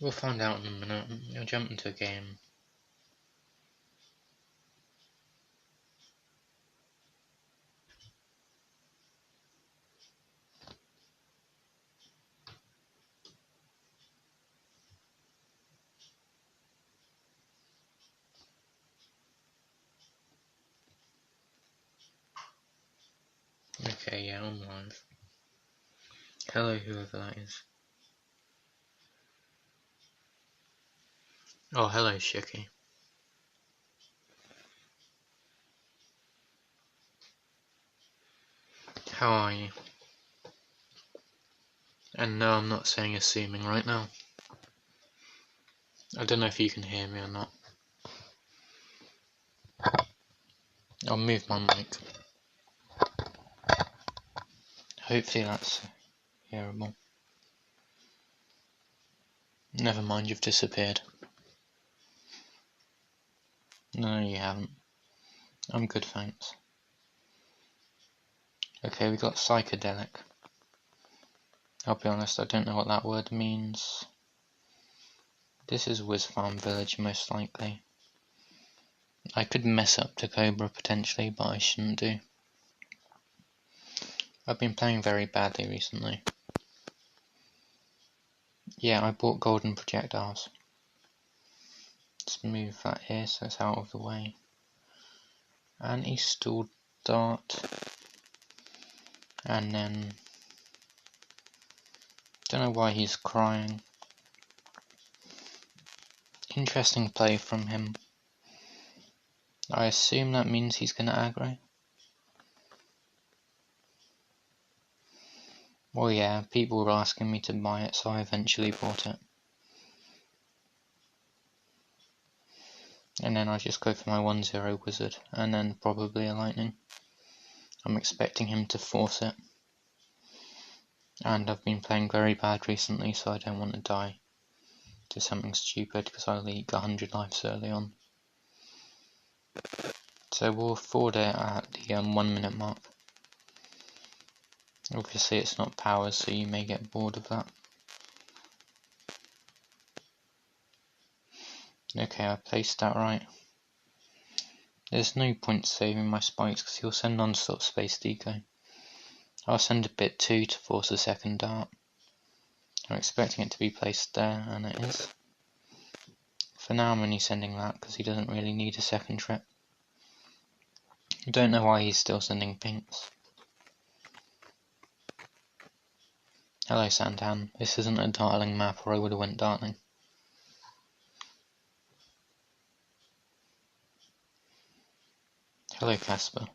We'll find out in a minute. I'll jump into a game. Okay, yeah, I'm live. Hello, whoever that is. Oh, hello, Shiki. How are you? And no, I'm not saying assuming right now. I don't know if you can hear me or not. I'll move my mic. Hopefully that's hearable. Never mind, you've disappeared. No, you haven't. I'm good, thanks. Okay, we got psychedelic. I'll be honest, I don't know what that word means. This is Wiz Farm Village, most likely. I could mess up to Cobra potentially, but I shouldn't do. I've been playing very badly recently. Yeah, I bought golden projectiles. Let's move that here so it's out of the way. And he stalled dart. And then... don't know why he's crying. Interesting play from him. I assume that means he's going to aggro. Well, yeah, people were asking me to buy it, so I eventually bought it. And then I just go for my 1-0 wizard, and then probably a lightning. I'm expecting him to force it. And I've been playing very bad recently, so I don't want to die to something stupid, because I leak 100 lives early on. So we'll forward it at the 1 minute mark. Obviously it's not powers, so you may get bored of that. Okay, I placed that right. There's no point saving my spikes because he'll send non-stop space deco. I'll send a bit too to force a second dart. I'm expecting it to be placed there, and it is. For now I'm only sending that because he doesn't really need a second trip. I don't know why he's still sending pinks. Hello Santan, this isn't a dartling map or I would have went dartling. Hello Casper.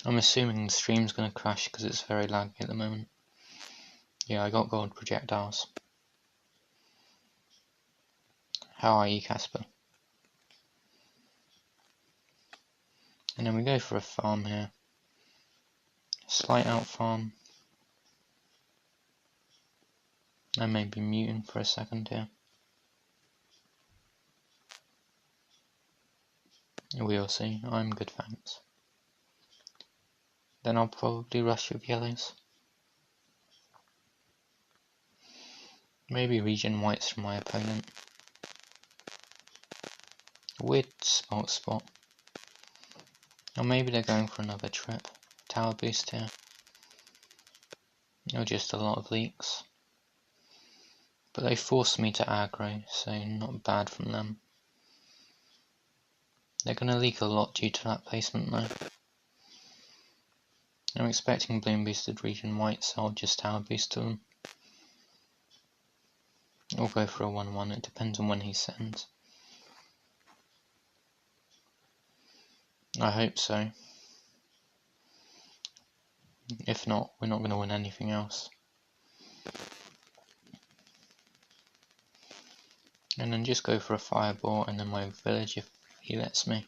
I'm assuming the stream's going to crash because it's very laggy at the moment. Yeah, I got gold projectiles. How are you, Casper? And then we go for a farm here. Slight out farm. I may be muting for a second here. We'll see. I'm good, thanks. Then I'll probably rush with yellows. Maybe region whites from my opponent. Weird smart spot. Or maybe they're going for another trip. Tower boost here. Or just a lot of leaks. But they forced me to aggro, so not bad from them. They're going to leak a lot due to that placement though. I'm expecting bloom boosted region white, so I'll just tower boost to them. Or go for a 1-1, it depends on when he sends. I hope so. If not, we're not going to win anything else. And then just go for a fireball and then my village if he lets me.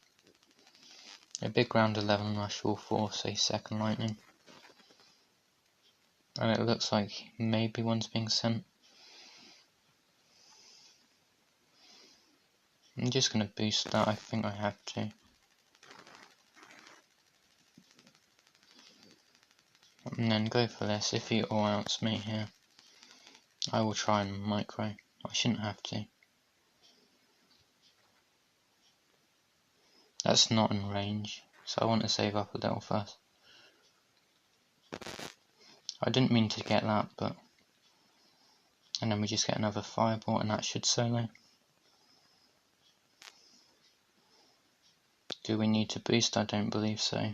A big round 11 rush will force a second lightning. And it looks like maybe one's being sent. I'm just going to boost that, I think I have to. And then go for this if he all outs me here. I will try and micro. I shouldn't have to. That's not in range, so I want to save up a little first. I didn't mean to get that, but... And then we just get another fireball and that should solo. Do we need to boost? I don't believe so.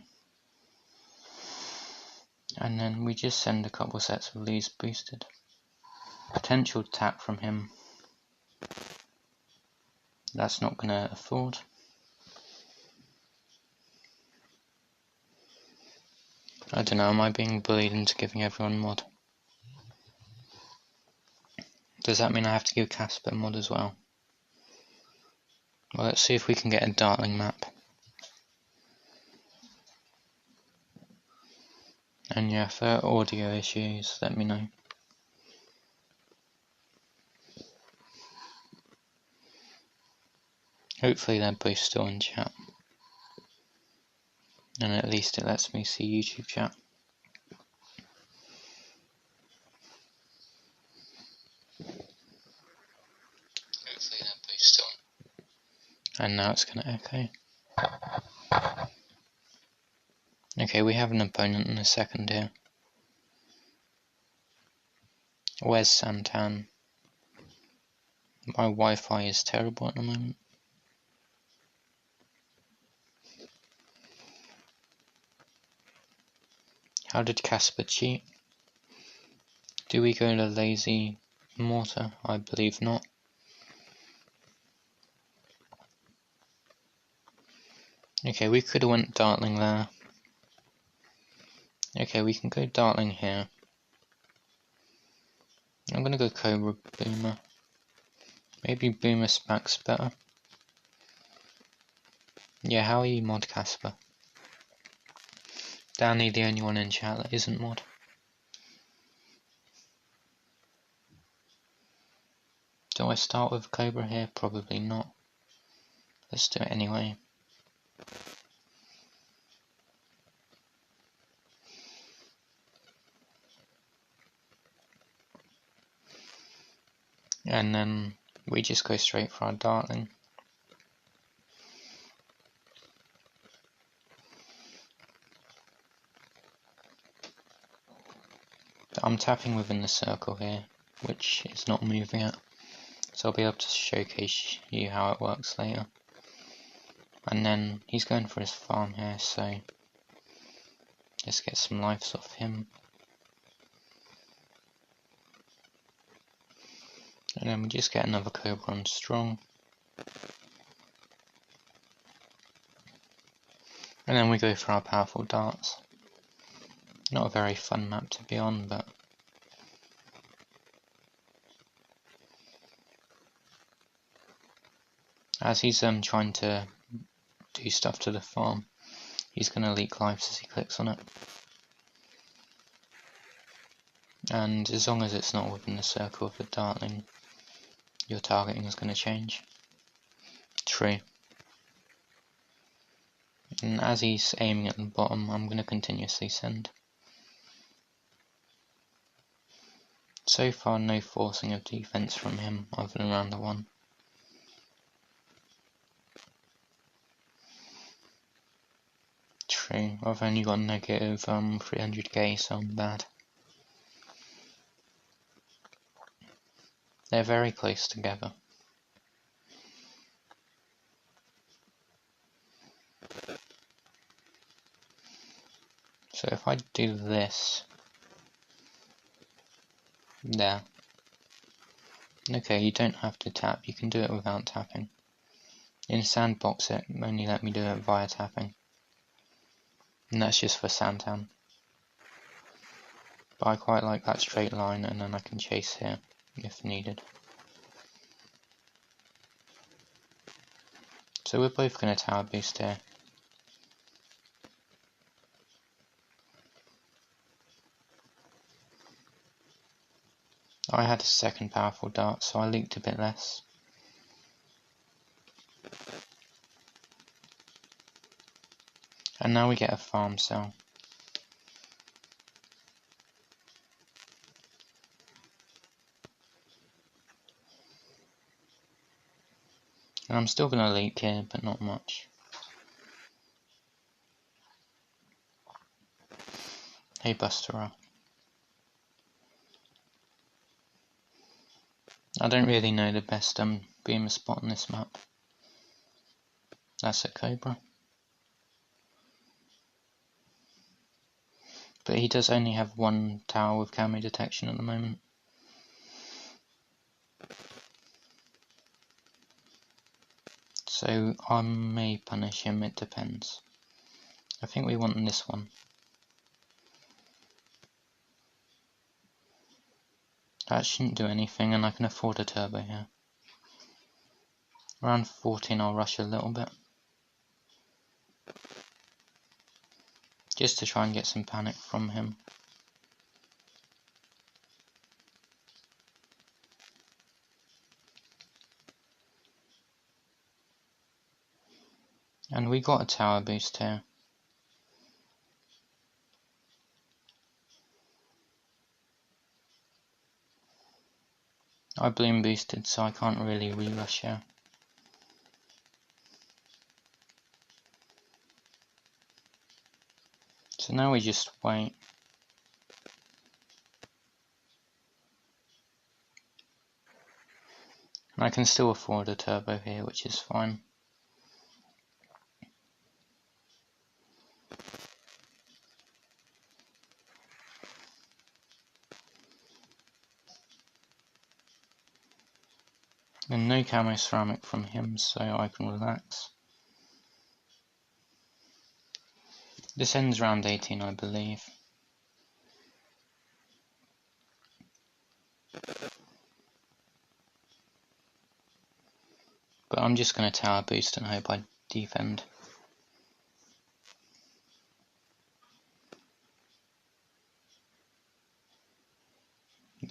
And then we just send a couple sets of these boosted. Potential attack from him. That's not going to afford. I don't know, am I being bullied into giving everyone mod? Does that mean I have to give Casper mod as well? Well, let's see if we can get a Dartling map. And yeah, for audio issues, let me know. Hopefully they're both still in chat. And at least it lets me see YouTube chat. Hopefully they're both still on. And now it's going to echo. Okay, we have an opponent in a second here. Where's Santan? My Wi-Fi is terrible at the moment. How did Casper cheat? Do we go to lazy mortar? I believe not. Okay, we could have went Dartling there. Okay, we can go Dartling here. I'm gonna go Cobra Boomer. Maybe Boomer Spac's better. Yeah, how are you mod Casper? Danny, the only one in chat that isn't mod. Do I start with Cobra here? Probably not. Let's do it anyway. And then we just go straight for our Dartling. I'm tapping within the circle here, which is not moving it. So I'll be able to showcase you how it works later. And then he's going for his farm here, so let's get some lives off him. And then we just get another Cobra on strong. And then we go for our powerful darts. Not a very fun map to be on, but as he's trying to do stuff to the farm, he's going to leak lives as he clicks on it. And as long as it's not within the circle of the Dartling, your targeting is going to change. True. And as he's aiming at the bottom, I'm going to continuously send. So far, no forcing of defense from him other than round the one. True, I've only got negative 300k, so I'm bad. They're very close together. So if I do this, there. Okay, you don't have to tap, you can do it without tapping. In Sandbox it only let me do it via tapping. And that's just for Santan. But I quite like that straight line, and then I can chase here if needed. So we're both going to tower boost here. I had a second powerful dart, so I leaked a bit less. And now we get a farm cell. And I'm still going to leak here, but not much. Hey Buster. I don't really know the best beamer spot on this map. That's a Cobra. But he does only have one tower with camo detection at the moment. So I may punish him, it depends. I think we want this one. That shouldn't do anything, and I can afford a turbo here. Around 14 I'll rush a little bit. Just to try and get some panic from him. And we got a tower boost here. I bloom boosted, so I can't really re-rush here. So now we just wait. And I can still afford a turbo here, which is fine. And no camo ceramic from him, so I can relax. This ends round 18, I believe. But I'm just going to tower boost and hope I defend.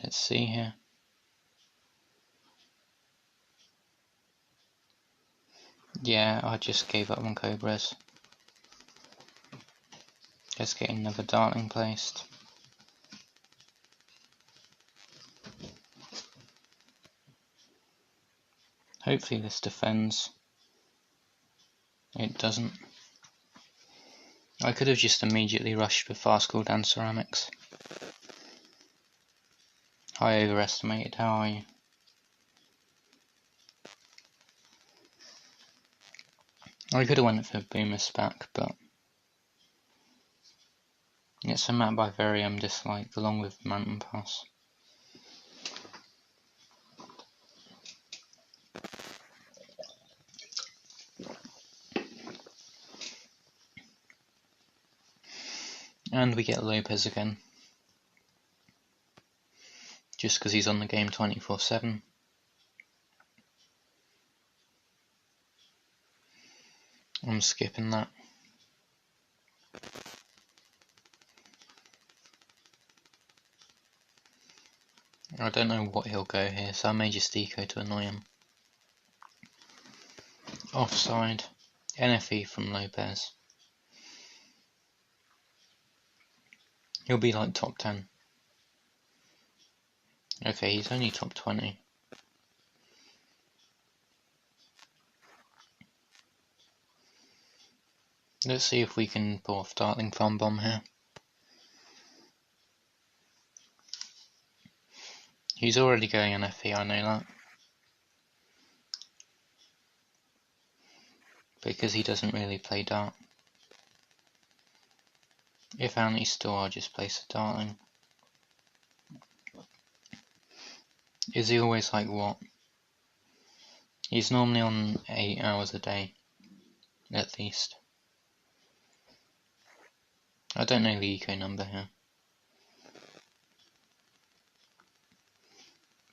Let's see here. Yeah, I just gave up on Cobras. Let's get another dartling placed. Hopefully this defends. It doesn't. I could have just immediately rushed with fast cooldown ceramics. I overestimated, how are you? I could have went for Boomer Spac, but it's a map I very dislike, along with Mountain Pass. And we get Lopez again. Just because he's on the game 24/7. I'm skipping that. I don't know what he'll go here, so I may just eco to annoy him. Offside. NFE from Lopez. He'll be like top 10. Okay, he's only top 20. Let's see if we can pull off Dartling Farm Bomb here. He's already going NFE, I know that. Because he doesn't really play Dart. If Annie's still, I'll just place a Dartling. Is he always like what? He's normally on 8 hours a day, at least. I don't know the eco number here.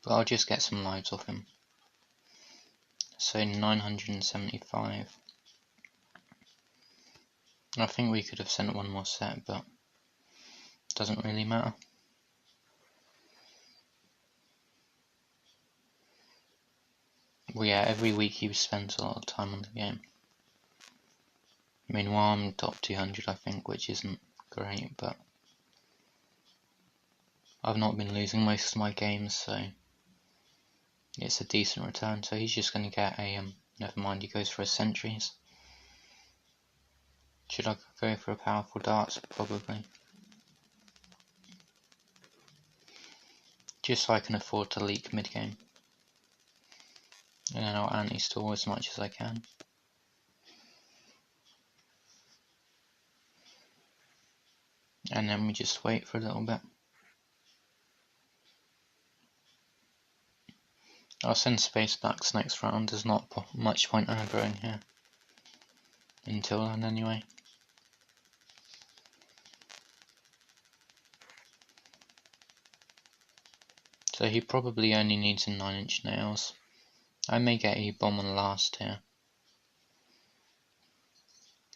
But I'll just get some lives off him. So 975. I think we could have sent one more set, but it doesn't really matter. Well, yeah, every week he spends a lot of time on the game. Meanwhile, I'm top 200, I think, which isn't great, but I've not been losing most of my games, so it's a decent return. So he's just going to get a never mind, he goes for his sentries. Should I go for a powerful darts? Probably. Just so I can afford to leak mid-game. And then I'll anti-stall as much as I can. And then we just wait for a little bit. I'll send space backs next round, there's not much point aggroing here. Until then anyway. So he probably only needs a 9-inch nails. I may get a bomb on last here.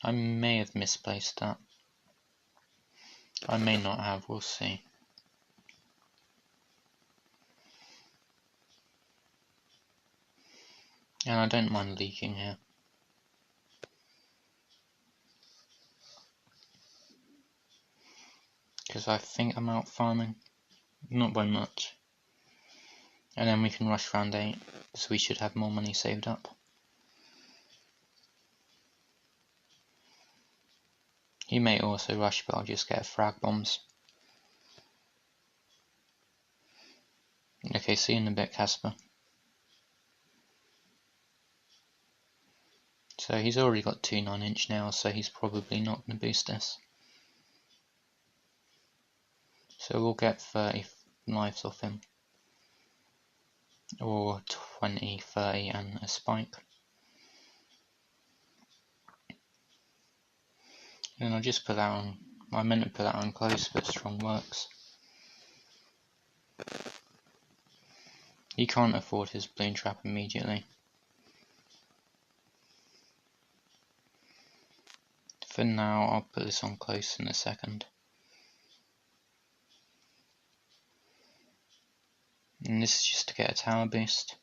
I may have misplaced that. I may not have, we'll see. And I don't mind leaking here. Because I think I'm out farming. Not by much. And then we can rush round 8, so we should have more money saved up. He may also rush, but I'll just get a frag bombs. Okay, see you in a bit, Casper. So he's already got 2 9-inch nails, so he's probably not going to boost this. So we'll get 30 lives off him. Or 20, 30 and a spike. And I'll just put that on, I meant to put that on close, but strong works. He can't afford his balloon trap immediately. For now, I'll put this on close in a second. And this is just to get a tower boost.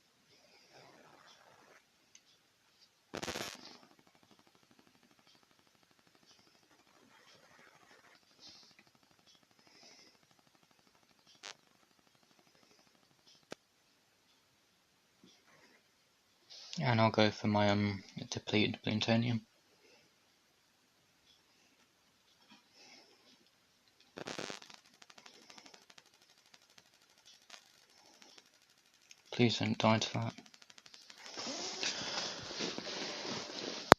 And I'll go for my depleted plutonium. Please don't die to that.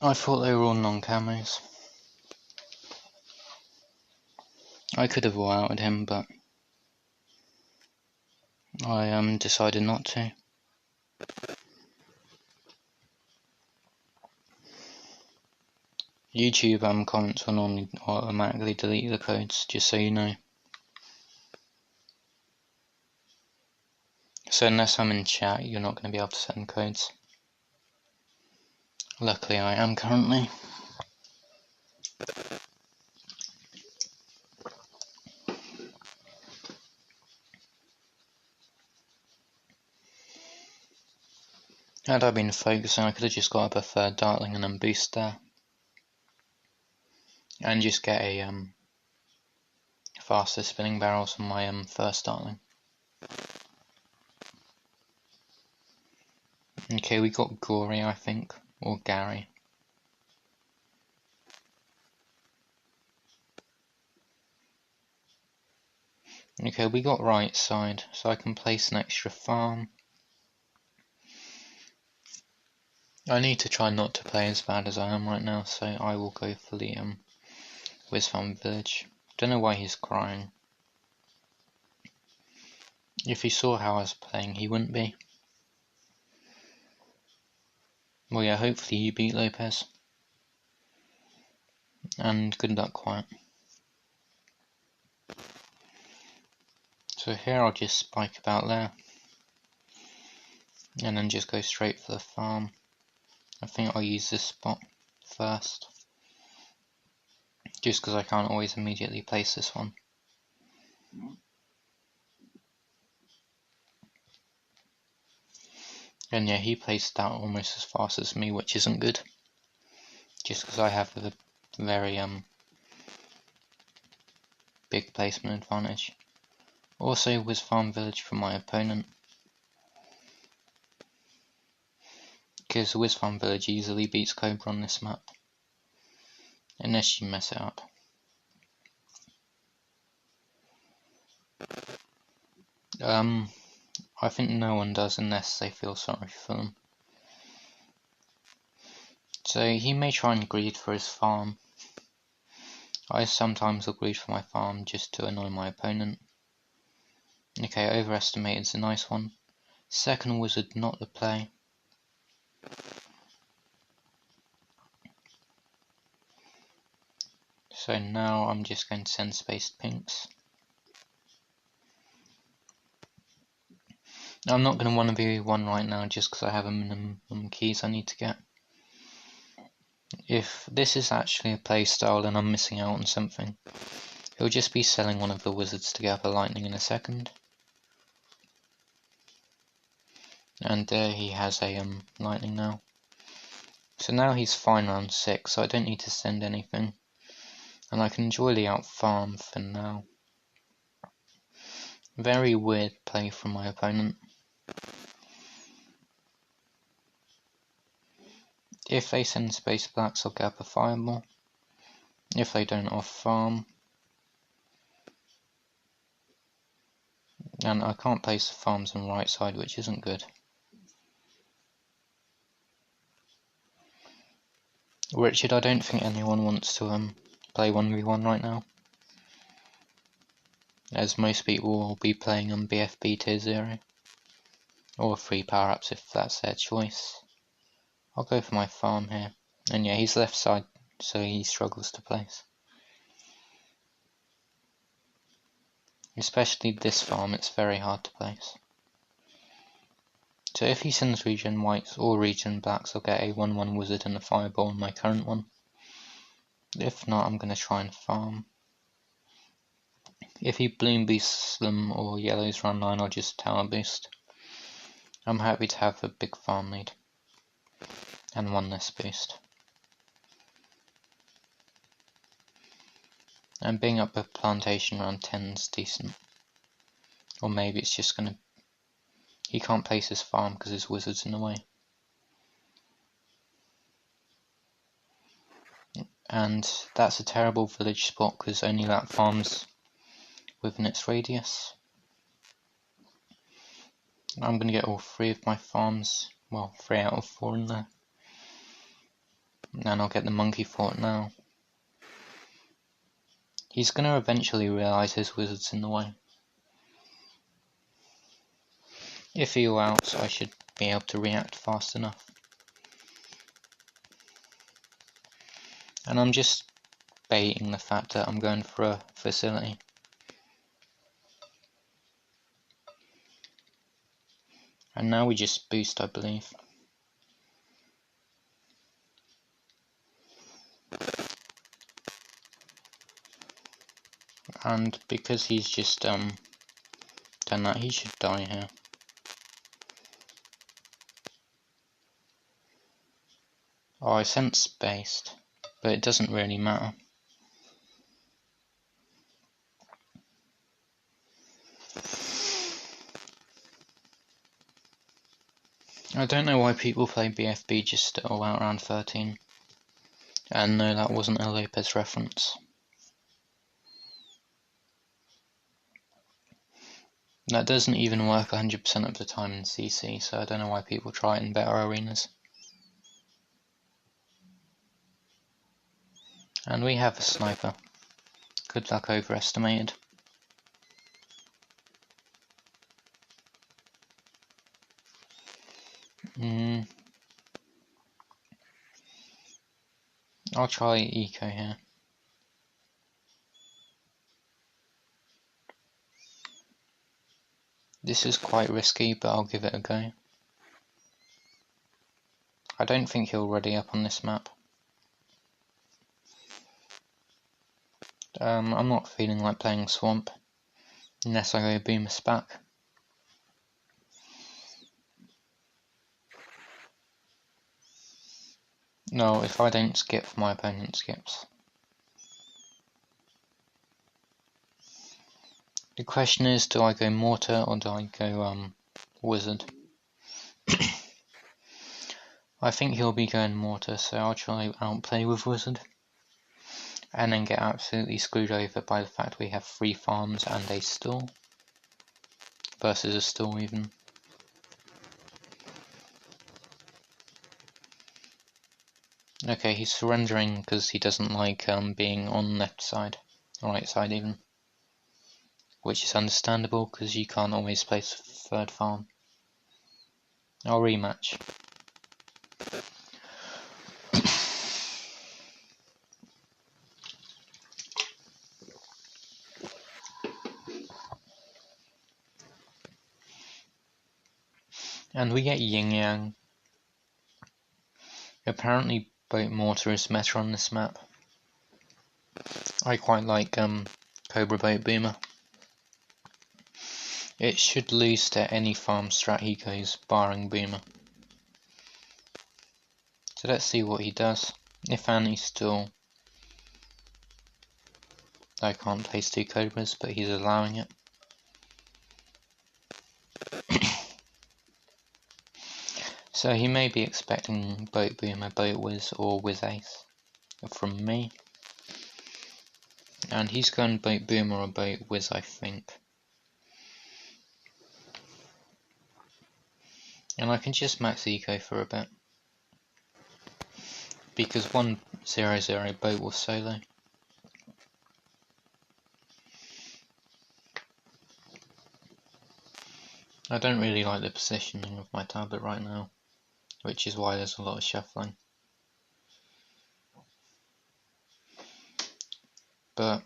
I thought they were all non-camos. I could have all-outed him, but I decided not to. YouTube comments will normally automatically delete the codes, just so you know. So unless I'm in chat, you're not going to be able to send codes. Luckily I am currently. Had I been focusing, I could have just got up a third dartling and then boost there. And just get a faster spinning barrels on my first dartling. Okay, we got Gory, I think, or Gary. Okay, we got right side, so I can place an extra farm. I need to try not to play as bad as I am right now, so I will go for the Wiz Farm Village. Don't know why he's crying. If he saw how I was playing, he wouldn't be. Well, yeah, hopefully you beat Lopez. And good luck, Quiet. So here I'll just spike about there. And then just go straight for the farm. I think I'll use this spot first. Just because I can't always immediately place this one. And yeah, he placed that almost as fast as me, which isn't good. Just because I have a very big placement advantage. Also, Wiz Farm Village for my opponent. Because Wiz Farm Village easily beats Cobra on this map. Unless you mess it up. I think no one does unless they feel sorry for them. So he may try and greed for his farm. I sometimes will greed for my farm just to annoy my opponent. Okay, overestimated's a nice one. Second wizard, not the play. So now I'm just going to send spaced pinks. I'm not going to 1v1 right now just because I have a minimum keys I need to get. If this is actually a playstyle and I'm missing out on something, he'll just be selling one of the wizards to get up a lightning in a second. And there he has a lightning now. So now he's fine round 6, so I don't need to send anything. And I can enjoy the out farm for now. Very weird play from my opponent. If they send space blacks, I'll get up a fireball. If they don't, I'll farm. And I can't place the farms on the right side, which isn't good. Richard, I don't think anyone wants to play 1v1 right now, as most people will be playing on BFB tier 0, or free power-ups if that's their choice. I'll go for my farm here, and yeah, he's left side, so he struggles to place. Especially this farm, it's very hard to place. So if he sends regen whites or regen blacks, I'll get a 1-1 wizard and a fireball on my current one. If not, I'm going to try and farm. If he bloom boosts them or yellows round 9, I'll just tower boost. I'm happy to have a big farm lead. And one less boost. And being up a plantation round 10 is decent. Or maybe it's just going to... He can't place his farm because his wizard's in the way. And that's a terrible village spot because only that farms within its radius. I'm going to get all 3 of my farms, well 3 out of 4 in there. And I'll get the monkey fort now. He's going to eventually realise his wizard's in the way. If he outs, I should be able to react fast enough. And I'm just baiting the fact that I'm going for a facility. And now we just boost, I believe. And because he's just done that, he should die here. Oh, I sent spaced, but it doesn't really matter. I don't know why people play BFB just all out around 13. And no, that wasn't a Lopez reference. That doesn't even work 100% of the time in CC, so I don't know why people try it in better arenas. And we have a sniper. Good luck, overestimated. I'll try eco here. This is quite risky, but I'll give it a go. I don't think he'll ready up on this map. I'm not feeling like playing Swamp, unless I go Boomer Spac. No, if I don't skip, my opponent skips. The question is, do I go Mortar or do I go Wizard? I think he'll be going mortar, so I'll try outplay with wizard. And then get absolutely screwed over by the fact we have 3 farms and a store. Versus a store even. Okay, he's surrendering because he doesn't like being on left side, or right side even. Which is understandable because you can't always place a 3rd farm. I'll rematch. And we get yin yang. Apparently boat mortar is meta on this map. I quite like Cobra Boat Boomer. It should lose to any farm strat he goes, barring Boomer. So let's see what he does. If Annie's still... I can't place 2 Cobras, but he's allowing it. So he may be expecting Boat Boomer, Boat Wiz, or Wiz Ace from me. And he's going Boat Boomer or Boat Wiz, I think. And I can just max eco for a bit. Because 1-0-0 boat will solo. I don't really like the positioning of my tablet right now, which is why there's a lot of shuffling. But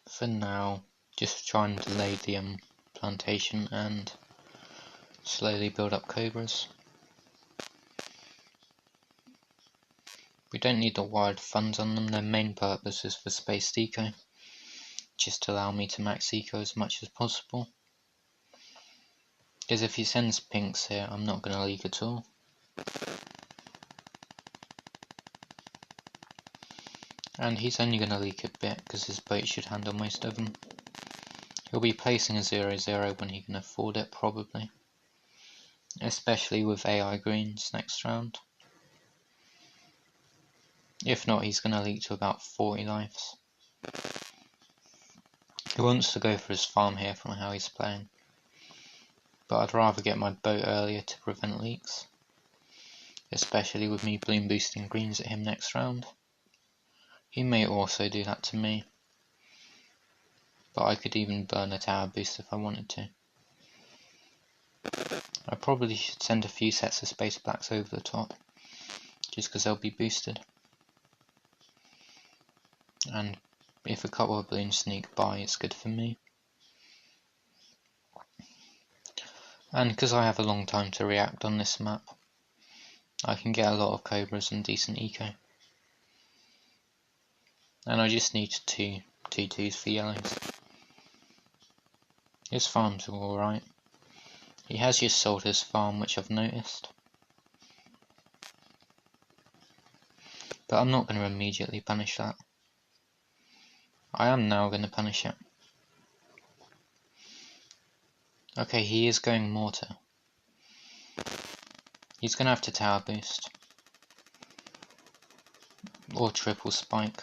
for now, just try and delay the plantation and slowly build up Cobras. We don't need the wild funds on them, their main purpose is for space deco, just to allow me to max eco as much as possible. Because if he sends pinks here, I'm not going to leak at all. And he's only going to leak a bit, because his boat should handle most of them. He'll be placing a 0-0 when he can afford it, probably. Especially with AI greens next round. If not, he's going to leak to about 40 lives. He wants to go for his farm here from how he's playing. But I'd rather get my boat earlier to prevent leaks. Especially with me bloom boosting greens at him next round. He may also do that to me. But I could even burn a tower boost if I wanted to. I probably should send a few sets of space blacks over the top. Just because they'll be boosted. And if a couple of balloons sneak by, it's good for me. And because I have a long time to react on this map, I can get a lot of Cobras and decent eco. And I just need 2 2s for yellows. His farms are alright. He has just sold his farm, which I've noticed. But I'm not going to immediately punish that. I am now going to punish it. Okay, he is going mortar. He's going to have to tower boost. Or triple spike.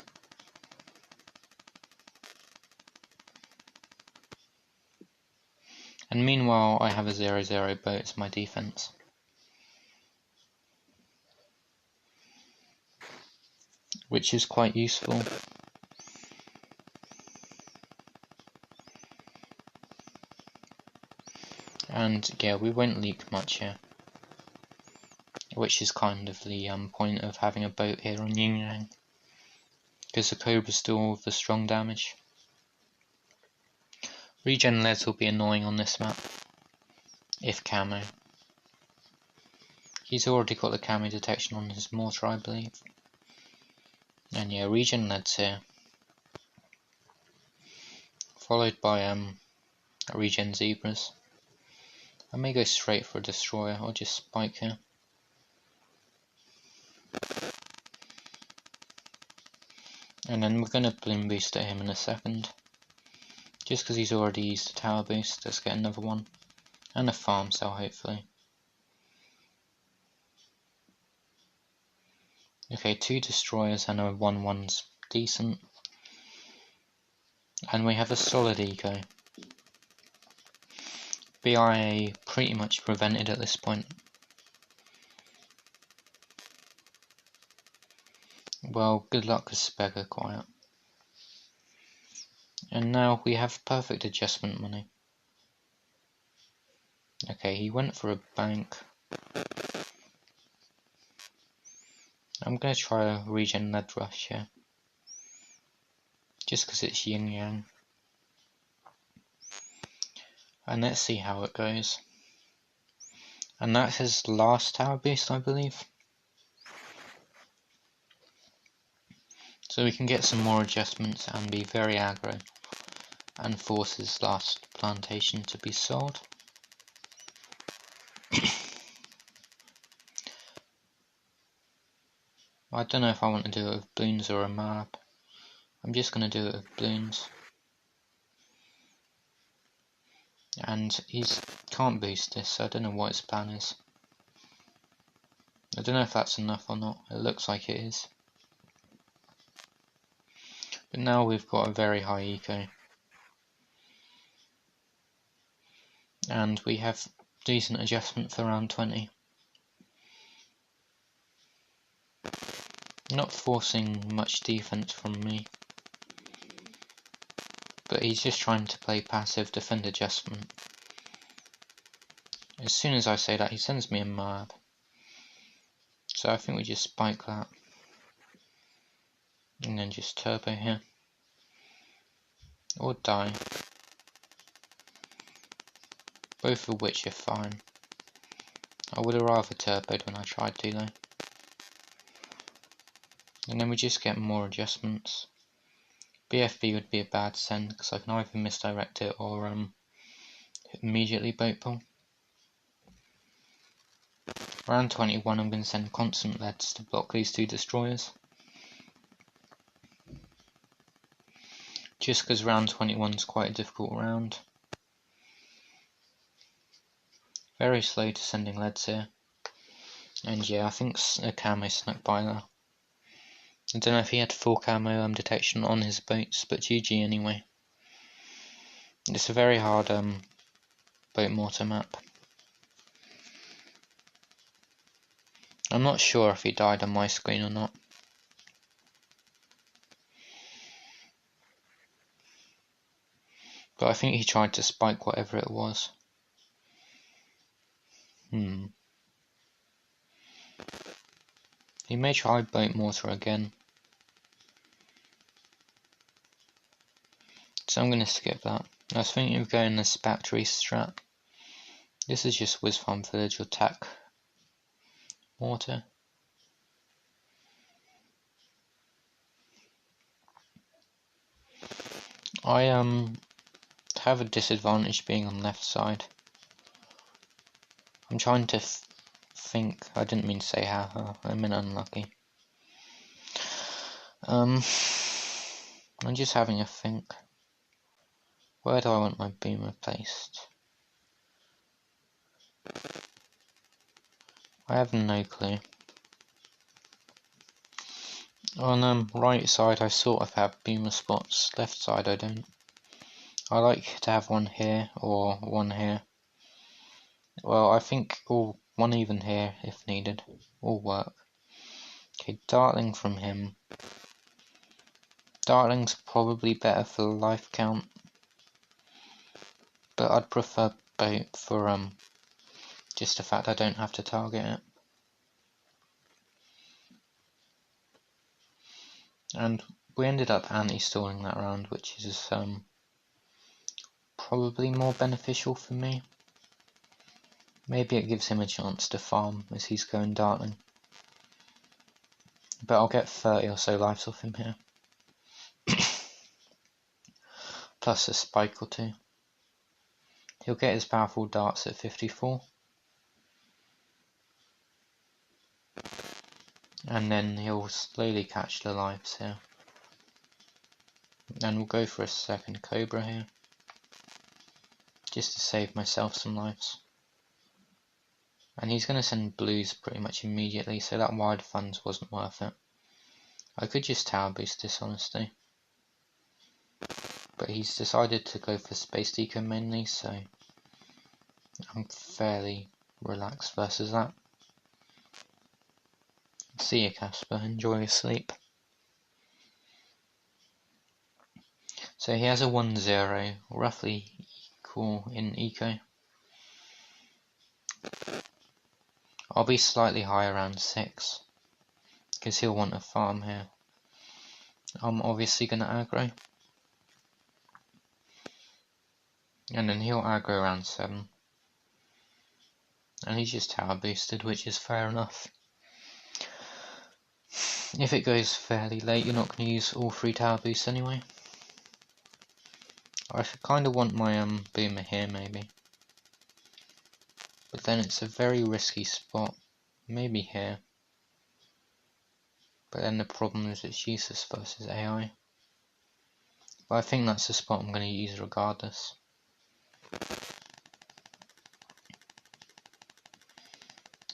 And meanwhile, I have a 0-0 boat as my defense. Which is quite useful. And yeah, we won't leak much here. Which is kind of the point of having a boat here on Yin Yang. Because the Cobra's still with the strong damage. Regen leads will be annoying on this map. If camo. He's already got the camo detection on his mortar, I believe. And yeah, regen leads here. Followed by regen zebras. I may go straight for a destroyer or just spike here. And then we're going to bloom boost at him in a second. Just because he's already used a tower boost, let's get another one. And a farm cell, hopefully. Okay, 2 destroyers and a 1/1's decent. And we have a solid eco. BIA pretty much prevented at this point. Well, good luck with Spegger quiet. And now we have perfect adjustment money. Okay, he went for a bank. I'm going to try a regen lead rush here. Just because it's yin yang. And let's see how it goes. And that's his last tower boost, I believe. So we can get some more adjustments and be very aggro. And force his last plantation to be sold. I don't know if I want to do it with balloons or a map. I'm just going to do it with balloons. And he can't boost this, so I don't know what his plan is. I don't know if that's enough or not. It looks like it is. But now we've got a very high eco. And we have decent adjustment for round 20. Not forcing much defense from me. But he's just trying to play passive defend adjustment. As soon as I say that, he sends me a map. So I think we just spike that. And then just turbo here. Or die. Both of which are fine. I would have rather turboed when I tried to though. And then we just get more adjustments. BFB would be a bad send because I can either misdirect it or immediately boat pull. Round 21 I'm going to send constant leads to block these 2 destroyers. Just because round 21 is quite a difficult round. Very slow to sending leads here. And yeah, I think a camo snuck by there. I don't know if he had full camo detection on his boats, but GG anyway. It's a very hard boat mortar map. I'm not sure if he died on my screen or not. But I think he tried to spike whatever it was. He may try boat mortar again. So I'm going to skip that. I was thinking of going this factory strat. This is just Whiz Farm Village or tack mortar. I have a disadvantage being on left side. I'm trying to think. I didn't mean to say haha. I meant unlucky. I'm just having a think. Where do I want my boomer placed? I have no clue. On right side I sort of have boomer spots, left side I don't. I like to have one here or one here. Well, I think one even here if needed will work. Okay, Dartling from him. Dartling's probably better for the life count. But I'd prefer boat for just the fact I don't have to target it. And we ended up anti-stalling that round, which is probably more beneficial for me. Maybe it gives him a chance to farm as he's going Dartling. But I'll get 30 or so lives off him here. Plus a spike or 2. He'll get his powerful darts at 54. And then he'll slowly catch the lives here. And we'll go for a second Cobra here. Just to save myself some lives. And he's going to send blues pretty much immediately, so that wide funds wasn't worth it. I could just tower boost this, honestly. But he's decided to go for Space Deco mainly, so I'm fairly relaxed versus that. See you, Casper. Enjoy your sleep. So he has a 1-0, roughly equal in eco. I'll be slightly high, around 6, because he'll want a farm here. I'm obviously going to aggro. And then he'll aggro around 7. And he's just tower boosted, which is fair enough. If it goes fairly late, you're not going to use all 3 tower boosts anyway. I kind of want my boomer here maybe. But then it's a very risky spot. Maybe here. But then the problem is it's useless versus AI. But I think that's the spot I'm going to use regardless.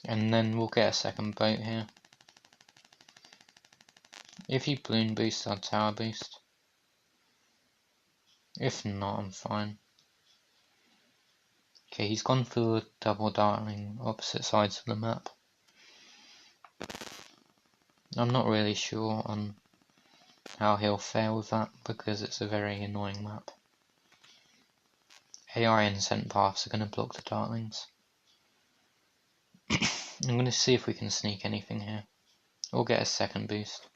And then we'll get a second boat here. If he balloon boosts, I'll tower boost. If not, I'm fine. Okay, he's gone for double darting opposite sides of the map. I'm not really sure on how he'll fare with that because it's a very annoying map. AI and scent paths are going to block the dartlings. I'm going to see if we can sneak anything here. Or get a second boost.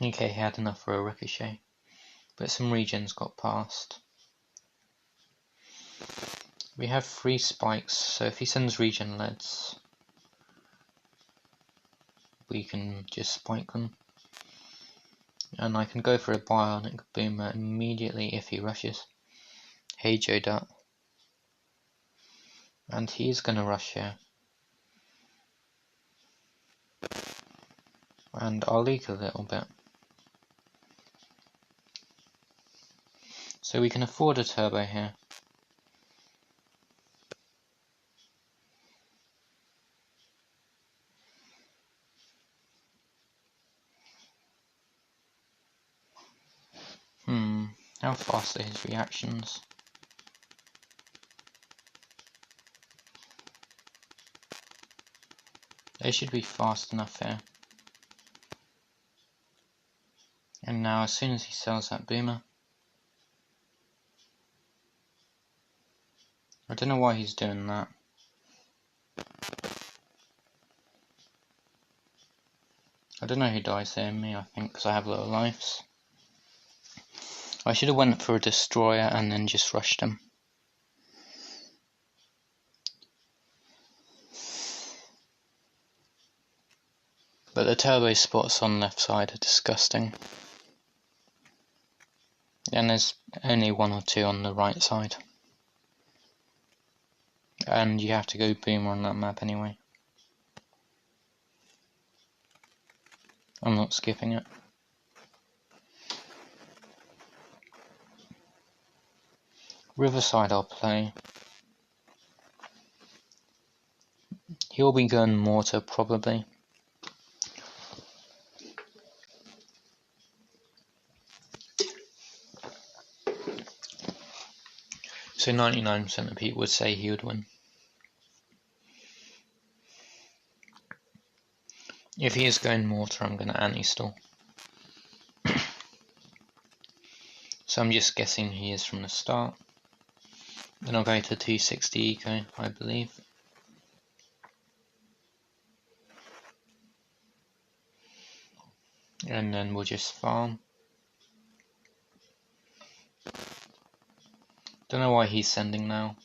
Okay, he had enough for a ricochet. But some regions got past. We have 3 spikes, so if he sends regen leads, we can just spike them. And I can go for a bionic boomer immediately if he rushes. Hey Joe Dutt. And he's gonna rush here. And I'll leak a little bit. So we can afford a turbo here. How fast are his reactions? They should be fast enough here. And now as soon as he sells that boomer, I don't know why he's doing that. I don't know who dies there, me I think, because I have lower lives. I should have went for a destroyer and then just rushed him. But the turbo spots on left side are disgusting. And there's only 1 or 2 on the right side. And you have to go boomer on that map anyway. I'm not skipping it. Riverside I'll play. He'll be going mortar probably. So 99% of people would say he would win. If he is going mortar, I'm going to anti-stall. So I'm just guessing he is from the start. Then I'll go to 260 eco, I believe. And then we'll just farm. Don't know why he's sending now.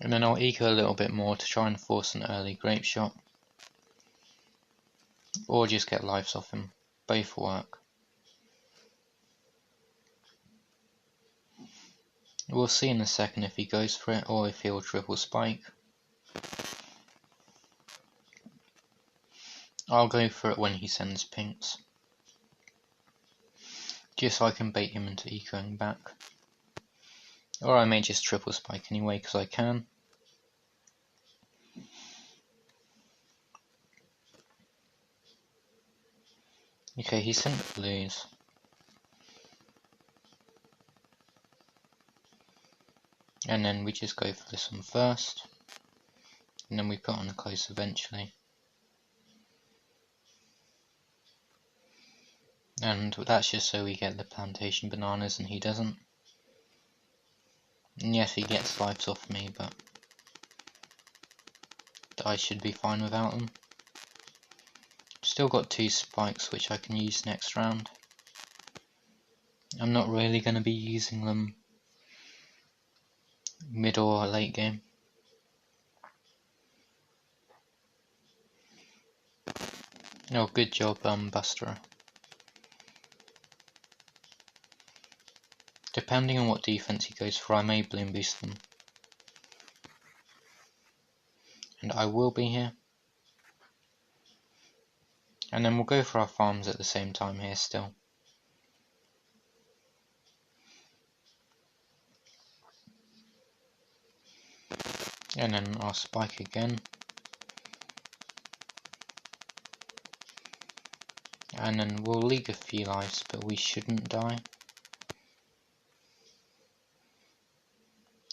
And then I'll eco a little bit more to try and force an early grape shot. Or just get lives off him. Both work. We'll see in a second if he goes for it or if he'll triple spike. I'll go for it when he sends pinks. Just so I can bait him into ecoing back. Or I may just triple spike anyway because I can. Okay, he sent blues. And then we just go for this one first. And then we put on a close eventually. And that's just so we get the plantation bananas and he doesn't. And yes, he gets lives off me, but I should be fine without them. Still got 2 spikes which I can use next round. I'm not really going to be using them mid or late game. Oh, good job, Buster. Depending on what defense he goes for, I may bloom boost them. And I will be here. And then we'll go for our farms at the same time here still. And then our spike again. And then we'll leak a few lives, but we shouldn't die.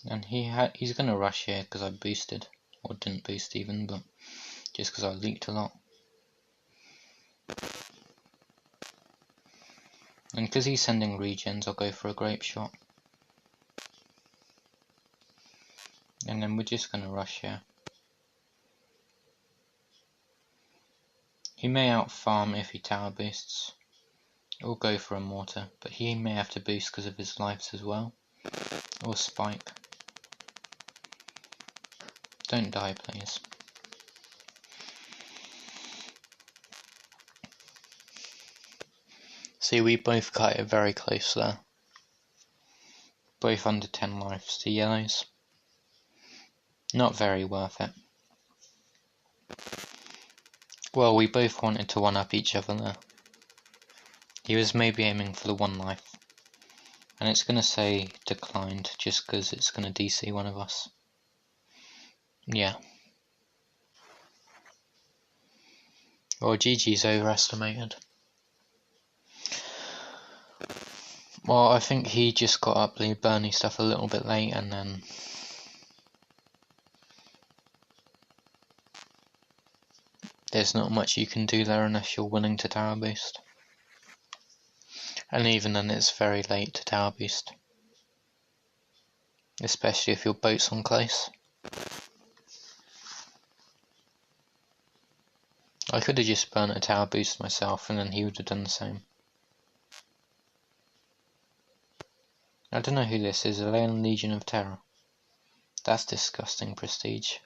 And he's going to rush here because I boosted. Or didn't boost even, but just because I leaked a lot. And because he's sending regens, I'll go for a grape shot. And then we're just going to rush here. He may out farm if he tower boosts. Or go for a mortar, but he may have to boost because of his lives as well. Or spike. Don't die, please. See, we both cut it very close there. Both under 10 lives to yellows. Not very worth it. Well, we both wanted to one-up each other there. He was maybe aiming for the 1 life. And it's going to say declined just because it's going to DC one of us. Yeah. Well, GG's overestimated. Well, I think he just got up the Bernie stuff a little bit late and then there's not much you can do there unless you're willing to tower boost. And even then it's very late to tower boost. Especially if your boat's on close. I could have just burnt a tower boost myself and then he would have done the same. I don't know who this is, Alien Legion of Terror. That's disgusting prestige.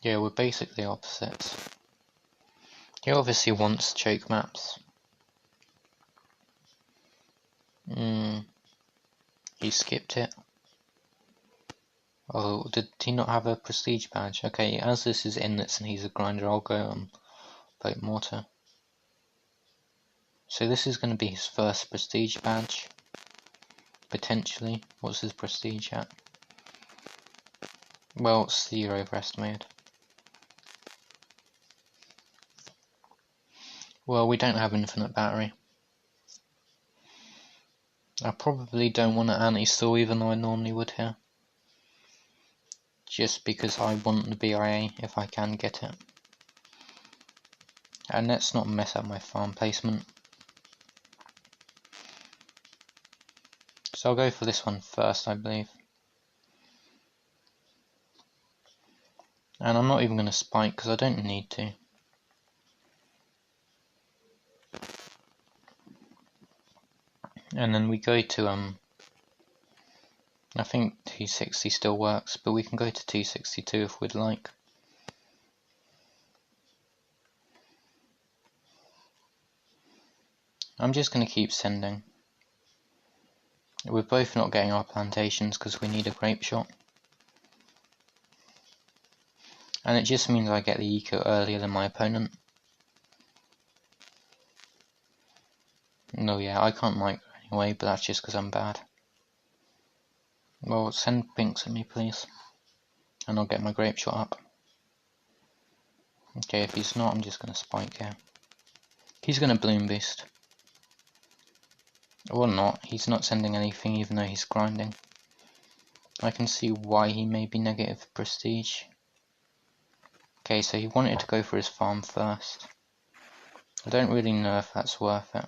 Yeah, we're basically opposites. He obviously wants choke maps. He skipped it. Oh, did he not have a prestige badge? Okay, as this is inlets and he's a grinder, I'll go on boat mortar. So this is going to be his first prestige badge. Potentially. What's his prestige at? Well, it's you're overestimated. Well, we don't have infinite battery. I probably don't want an anti-stall even though I normally would here. Just because I want the BIA if I can get it. And let's not mess up my farm placement. So I'll go for this one first, I believe. And I'm not even going to spike because I don't need to. And then we go to I think 260 still works, but we can go to 262 if we'd like. I'm just going to keep sending. We're both not getting our plantations because we need a grape shot. And it just means I get the eco earlier than my opponent. No, yeah, I can't micro anyway, but that's just because I'm bad. Well, send pinks at me, please. And I'll get my grape shot up. Okay, if he's not, I'm just going to spike here. He's going to bloom boost. Or not, he's not sending anything even though he's grinding. I can see why he may be negative prestige. Okay, so he wanted to go for his farm first. I don't really know if that's worth it.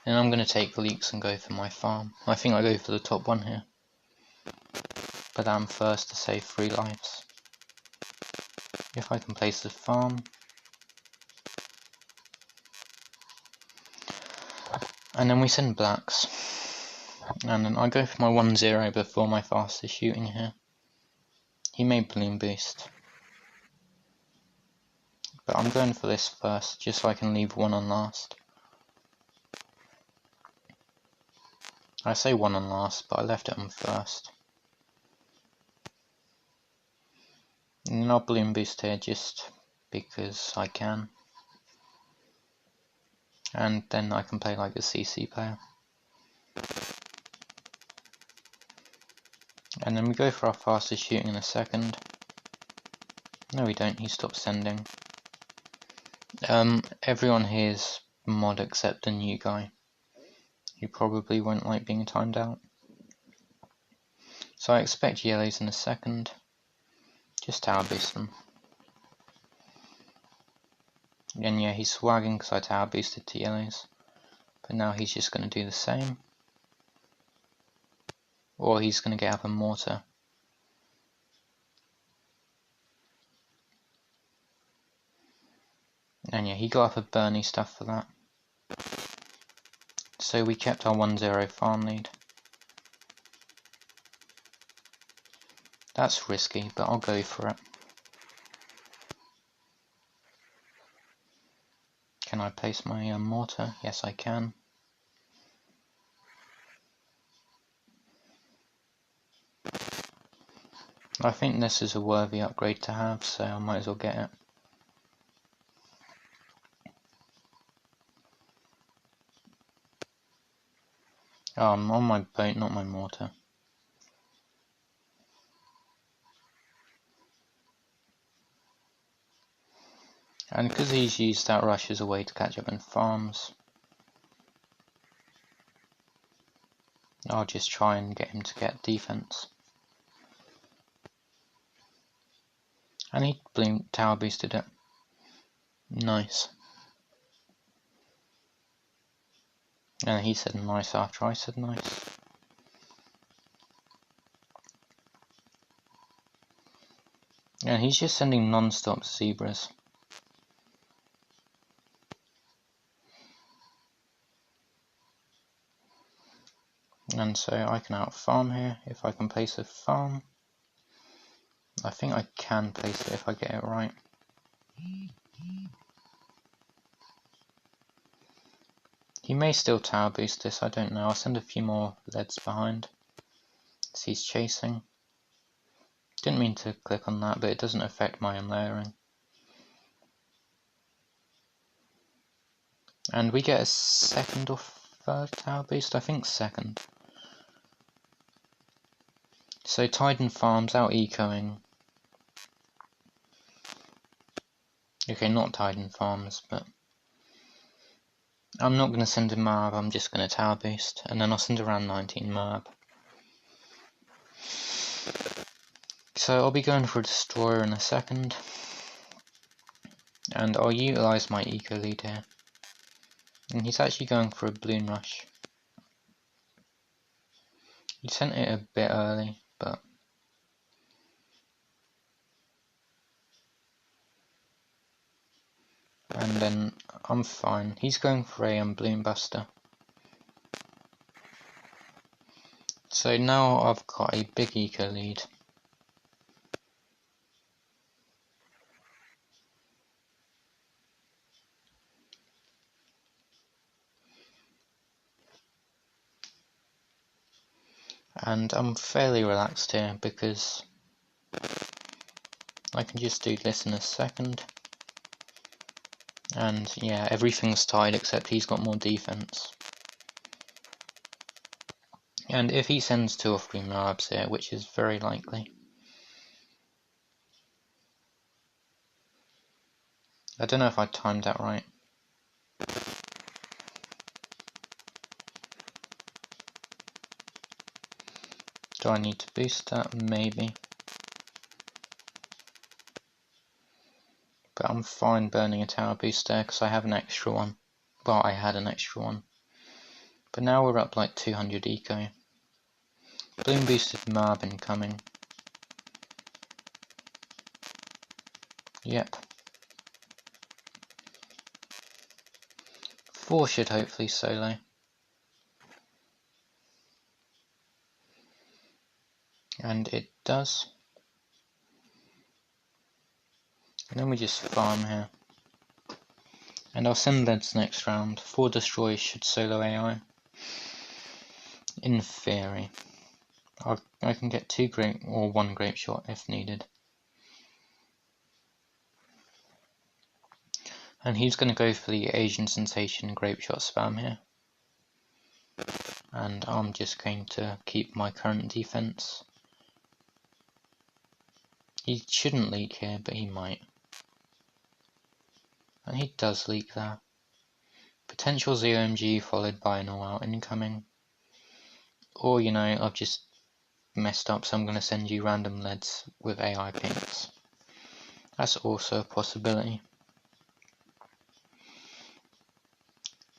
And I'm going to take leaks and go for my farm. I think I go for the top one here. But I'm first to save 3 lives. If I can place the farm. And then we send blacks. And then I go for my 1-0 before my fastest shooting here. He may bloom boost. But I'm going for this first, just so I can leave 1 on last. I say 1 on last, but I left it on first. And then I'll bloom boost here just because I can. And then I can play like a CC player. And then we go for our fastest shooting in a second. No we don't, he stops sending. Everyone here is mod except the new guy. He probably won't like being timed out. So I expect yellows in a second. Just tower boost them. And yeah, he's swagging because I tower boosted to yellows. But now he's just going to do the same. Or he's going to get up a mortar. And yeah, he got up a Bernie stuff for that. So we kept our 1-0 farm lead. That's risky, but I'll go for it. Can I place my mortar? Yes, I can. I think this is a worthy upgrade to have, so I might as well get it. Oh, I'm on my boat, not my mortar. And because he's used that rush as a way to catch up in farms, I'll just try and get him to get defense. And he tower boosted it. Nice. And he said nice after I said nice. And he's just sending non-stop zebras. And so I can out farm here if I can place a farm. I think I can place it if I get it right. He may still tower boost this, I don't know. I'll send a few more leads behind. As he's chasing. Didn't mean to click on that, but it doesn't affect my unlayering. And we get a second or third tower boost? I think second. So Titan farms out ecoing. Okay, not Titan farms, but I'm not going to send a Moab, I'm just going to tower boost, and then I'll send around 19 Moab. So I'll be going for a destroyer in a second, and I'll utilise my eco lead here. And he's actually going for a balloon rush. He sent it a bit early, but and then I'm fine. He's going for a balloon buster. So now I've got a big eco lead. And I'm fairly relaxed here because I can just do this in a second. And yeah, everything's tied except he's got more defense. And if he sends 2 or 3 Moabs here, which is very likely, I don't know if I timed that right. Do I need to boost that? Maybe. But I'm fine burning a tower boost there because I have an extra one. Well, I had an extra one. But now we're up like 200 eco. Bloom boosted Marb incoming. Yep. 4 should hopefully solo. And it does. And then we just farm here. And I'll send Leads next round. 4 destroys should solo AI. In theory. I can get 2 grape or 1 grape shot if needed. And he's going to go for the Asian Sensation grape shot spam here. And I'm just going to keep my current defense. He shouldn't leak here, but he might. And he does leak there. Potential ZOMG followed by an all-out incoming. Or, you know, I've just messed up, so I'm going to send you random leads with AI pinks. That's also a possibility.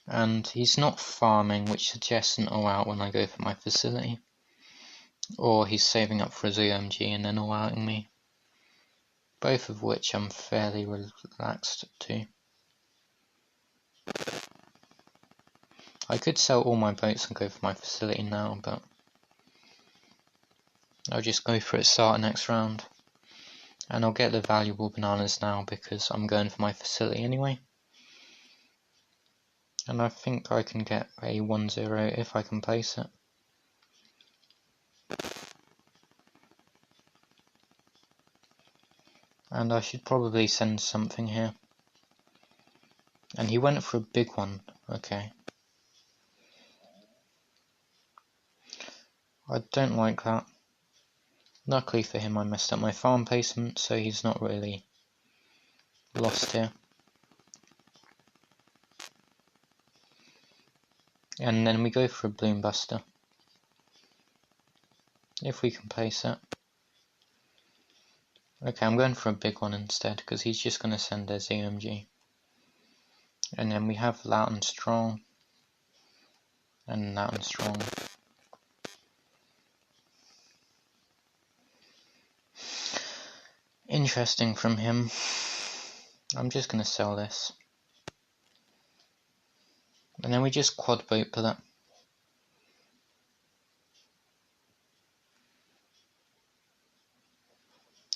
And he's not farming, which suggests an all-out when I go for my facility. Or he's saving up for a ZOMG and then all-outing me. Both of which I'm fairly relaxed to. I could sell all my boats and go for my facility now, but I'll just go for it start next round. And I'll get the valuable bananas now because I'm going for my facility anyway. And I think I can get a 1-0 if I can place it. And I should probably send something here. And he went for a big one. Okay. I don't like that. Luckily for him I messed up my farm placement, so he's not really lost here. And then we go for a Bloom Buster. If we can place it. Okay, I'm going for a big one instead, because he's just going to send a ZOMG. And then we have Loud and Strong. And Loud and Strong. Interesting from him. I'm just going to sell this. And then we just quad boat pull it.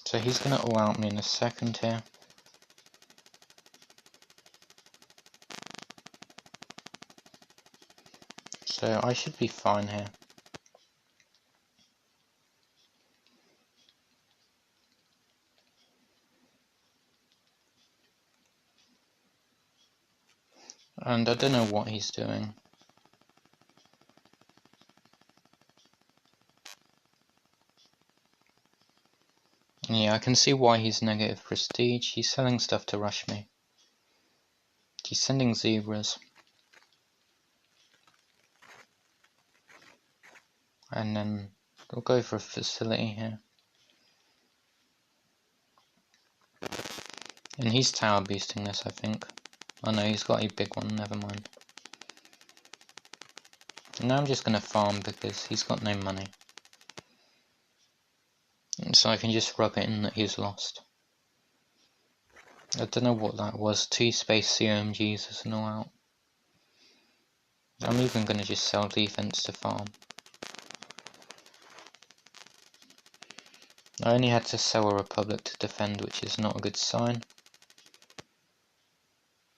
So he's going to all out me in a second here. So I should be fine here. And I don't know what he's doing. Yeah, I can see why he's negative prestige. He's selling stuff to rush me. He's sending zebras. And then we'll go for a facility here. And he's tower boosting this, I think. Oh no, he's got a big one, never mind. And now I'm just going to farm because he's got no money. And so I can just rub it in that he's lost. I don't know what that was. 2 space COMGs as an all out. I'm even going to just sell defense to farm. I only had to sell a Republic to defend, which is not a good sign.